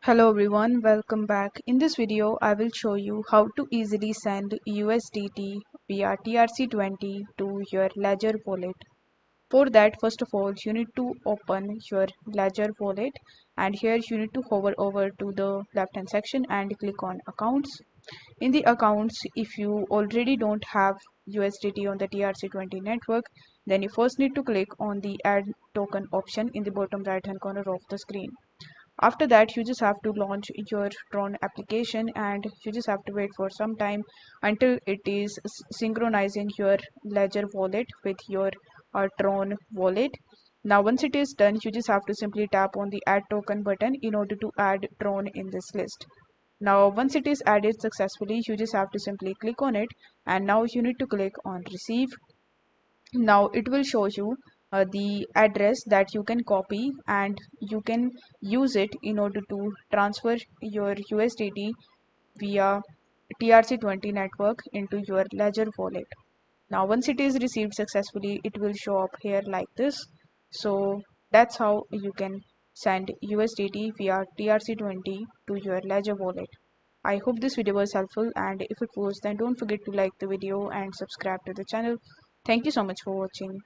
Hello everyone, welcome back. In this video, I will show you how to easily send USDT via TRC20 to your Ledger wallet. For that, first of all, you need to open your Ledger wallet, and here you need to hover over to the left hand section and click on accounts. In the accounts, if you already don't have USDT on the TRC20 network, then you first need to click on the add token option in the bottom right hand corner of the screen. After that, you just have to launch your Tron application, and you just have to wait for some time until it is synchronizing your Ledger wallet with your Tron wallet. Now once it is done, you just have to simply tap on the add token button in order to add Tron in this list. Now once it is added successfully, you just have to simply click on it, and now you need to click on receive. Now it will show you the address that you can copy, and you can use it in order to transfer your USDT via TRC20 network into your Ledger wallet. Now once it is received successfully, it will show up here like this. So that's how you can send USDT via TRC20 to your Ledger wallet. I hope this video was helpful, and if it was, then don't forget to like the video and subscribe to the channel. Thank you so much for watching.